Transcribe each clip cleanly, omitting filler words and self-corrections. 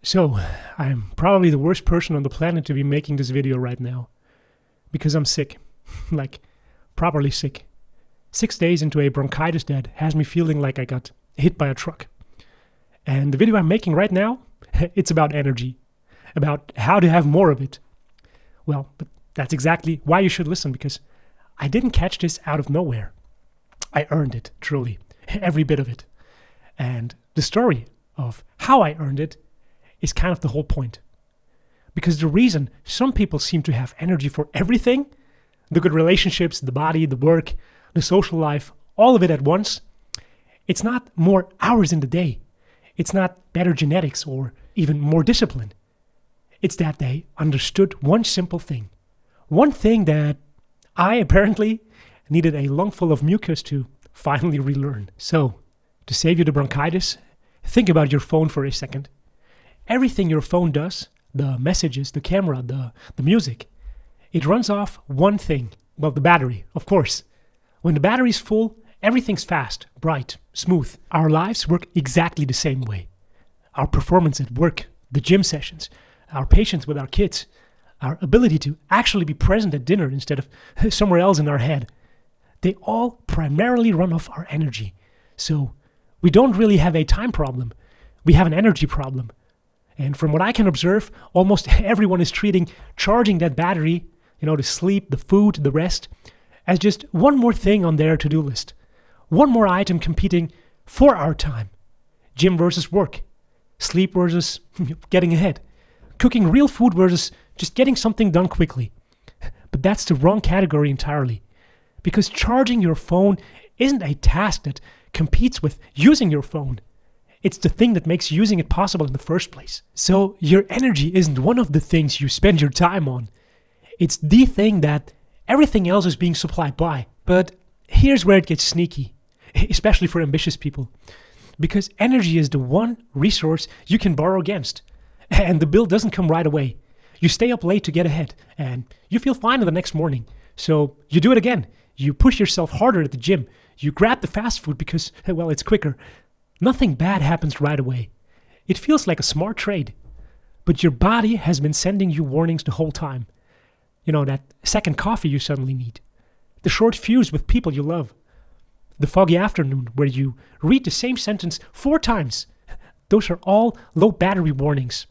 So, I'm probably the worst person on the planet to be making this video right now. Because I'm sick. Like, properly sick. 6 days into a bronchitis that has me feeling like I got hit by a truck. And the video I'm making right now, it's about energy. About how to have more of it. Well, but that's exactly why you should listen, because I didn't catch this out of nowhere. I earned it, truly. Every bit of it. And the story of how I earned it is kind of the whole point. Because the reason some people seem to have energy for everything, the good relationships, the body, the work, the social life, all of it at once, it's not more hours in the day. It's not better genetics or even more discipline. It's that they understood one simple thing. One thing that I apparently needed a lungful of mucus to finally relearn. So, to save you the bronchitis, think about your phone for a second. Everything your phone does, the messages, the camera, the music, it runs off one thing. Well, the battery, of course. When the battery's full, everything's fast, bright, smooth. Our lives work exactly the same way. Our performance at work, the gym sessions, our patience with our kids, our ability to actually be present at dinner instead of somewhere else in our head, they all primarily run off our energy. So we don't really have a time problem. We have an energy problem. And from what I can observe, almost everyone is treating charging that battery, the sleep, the food, the rest, as just one more thing on their to-do list. One more item competing for our time. Gym versus work. Sleep versus getting ahead. Cooking real food versus just getting something done quickly. But that's the wrong category entirely. Because charging your phone isn't a task that competes with using your phone. It's the thing that makes using it possible in the first place. So your energy isn't one of the things you spend your time on. It's the thing that everything else is being supplied by. But here's where it gets sneaky, especially for ambitious people. Because energy is the one resource you can borrow against. And the bill doesn't come right away. You stay up late to get ahead, and you feel fine the next morning. So you do it again. You push yourself harder at the gym. You grab the fast food because, well, it's quicker. Nothing bad happens right away. It feels like a smart trade. But your body has been sending you warnings the whole time. That second coffee you suddenly need. The short fuse with people you love. The foggy afternoon where you read the same sentence 4 times. Those are all low battery warnings.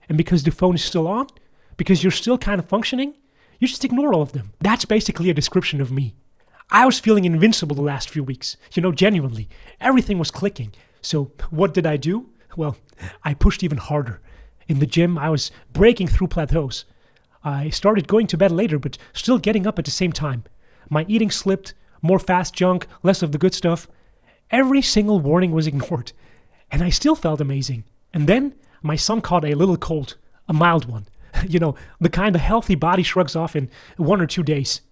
And because the phone is still on, because you're still kind of functioning, you just ignore all of them. That's basically a description of me. I was feeling invincible the last few weeks. Genuinely. Everything was clicking. So what did I do? Well, I pushed even harder. In the gym, I was breaking through plateaus. I started going to bed later, but still getting up at the same time. My eating slipped, more fast junk, less of the good stuff. Every single warning was ignored. And I still felt amazing. And then my son caught a little cold, a mild one. The kind a healthy body shrugs off in 1 or 2 days.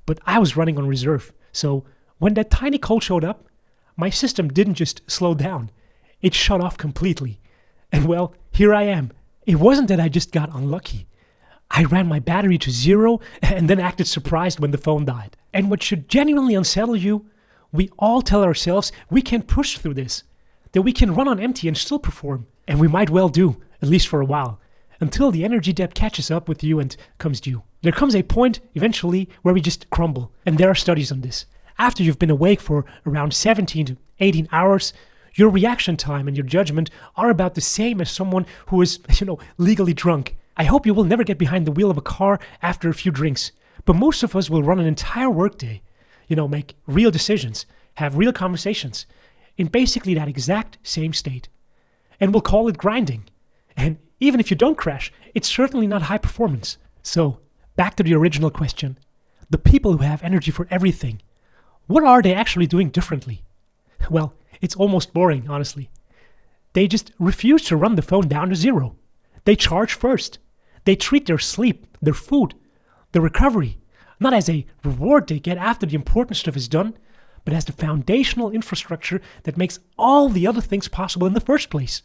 But I was running on reserve. So when that tiny cold showed up, my system didn't just slow down. It shut off completely. And well, here I am. It wasn't that I just got unlucky. I ran my battery to 0 and then acted surprised when the phone died. And what should genuinely unsettle you, we all tell ourselves we can push through this. That we can run on empty and still perform. And we might well do, at least for a while. Until the energy debt catches up with you and comes due. There comes a point, eventually, where we just crumble. And there are studies on this. After you've been awake for around 17 to 18 hours, your reaction time and your judgment are about the same as someone who is, legally drunk. I hope you will never get behind the wheel of a car after a few drinks. But most of us will run an entire workday. Make real decisions, have real conversations, in basically that exact same state. And we'll call it grinding. And even if you don't crash, it's certainly not high performance. So, back to the original question. The people who have energy for everything, what are they actually doing differently? Well, it's almost boring, honestly. They just refuse to run the phone down to 0. They charge first. They treat their sleep, their food, their recovery, not as a reward they get after the important stuff is done, but as the foundational infrastructure that makes all the other things possible in the first place.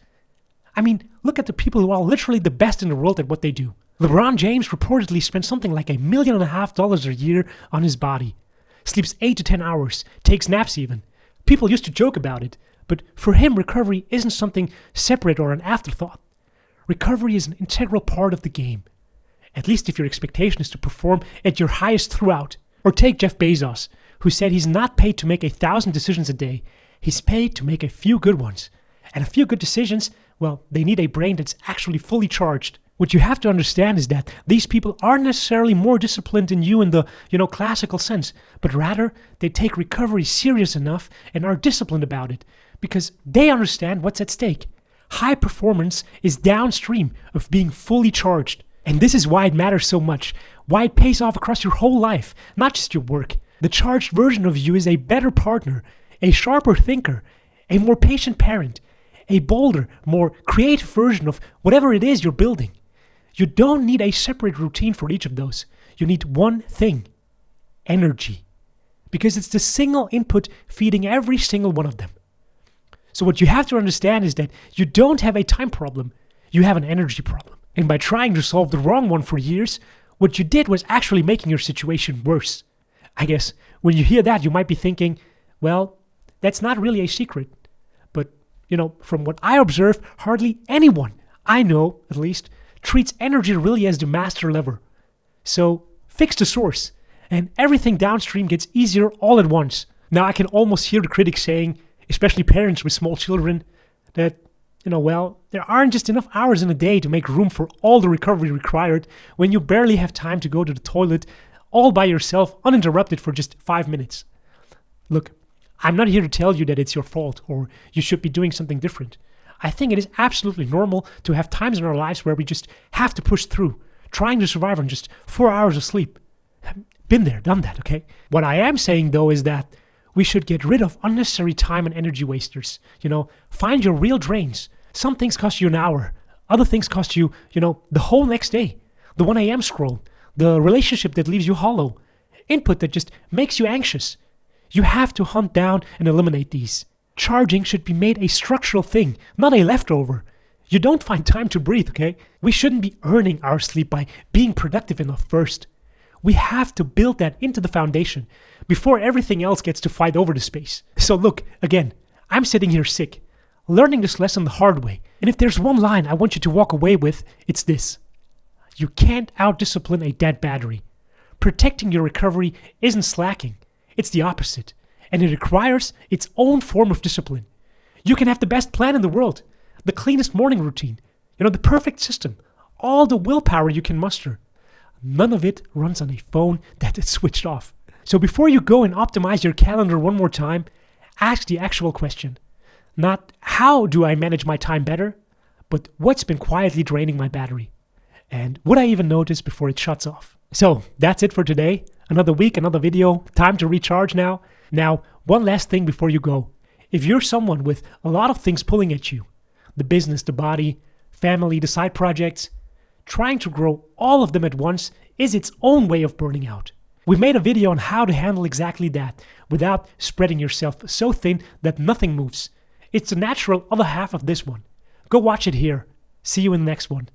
I mean, look at the people who are literally the best in the world at what they do. LeBron James reportedly spends something like $1.5 million a year on his body. Sleeps 8 to 10 hours, takes naps even. People used to joke about it, but for him recovery isn't something separate or an afterthought. Recovery is an integral part of the game. At least if your expectation is to perform at your highest throughout. Or take Jeff Bezos, who said he's not paid to make 1,000 decisions a day. He's paid to make a few good ones. And a few good decisions, well, they need a brain that's actually fully charged. What you have to understand is that these people aren't necessarily more disciplined than you in the, classical sense, but rather they take recovery serious enough and are disciplined about it because they understand what's at stake. High performance is downstream of being fully charged. And this is why it matters so much, why it pays off across your whole life, not just your work. The charged version of you is a better partner, a sharper thinker, a more patient parent, a bolder, more creative version of whatever it is you're building. You don't need a separate routine for each of those. You need one thing: energy. Because it's the single input feeding every single one of them. So what you have to understand is that you don't have a time problem, you have an energy problem. And by trying to solve the wrong one for years, what you did was actually making your situation worse. I guess when you hear that, you might be thinking, well, that's not really a secret. But, from what I observe, hardly anyone I know, at least, treats energy really as the master lever. So fix the source, and everything downstream gets easier all at once. Now I can almost hear the critics saying, especially parents with small children, that, there aren't just enough hours in a day to make room for all the recovery required when you barely have time to go to the toilet all by yourself, uninterrupted for just 5 minutes. Look, I'm not here to tell you that it's your fault or you should be doing something different. I think it is absolutely normal to have times in our lives where we just have to push through, trying to survive on just 4 hours of sleep. Been there, done that, okay? What I am saying, though, is that we should get rid of unnecessary time and energy wasters. Find your real drains. Some things cost you an hour. Other things cost you, the whole next day. The 1 a.m. scroll. The relationship that leaves you hollow. Input that just makes you anxious. You have to hunt down and eliminate these. Charging should be made a structural thing, not a leftover. You don't find time to breathe, okay? We shouldn't be earning our sleep by being productive enough first. We have to build that into the foundation before everything else gets to fight over the space. So look, again, I'm sitting here sick, learning this lesson the hard way. And if there's one line I want you to walk away with, it's this. You can't out-discipline a dead battery. Protecting your recovery isn't slacking. It's the opposite. And it requires its own form of discipline. You can have the best plan in the world, the cleanest morning routine, the perfect system, all the willpower you can muster. None of it runs on a phone that is switched off. So before you go and optimize your calendar one more time, ask the actual question. Not how do I manage my time better, but what's been quietly draining my battery? And would I even notice before it shuts off? So that's it for today. Another week, another video. Time to recharge now. Now, one last thing before you go. If you're someone with a lot of things pulling at you, the business, the body, family, the side projects, trying to grow all of them at once is its own way of burning out. We made a video on how to handle exactly that without spreading yourself so thin that nothing moves. It's the natural other half of this one. Go watch it here. See you in the next one.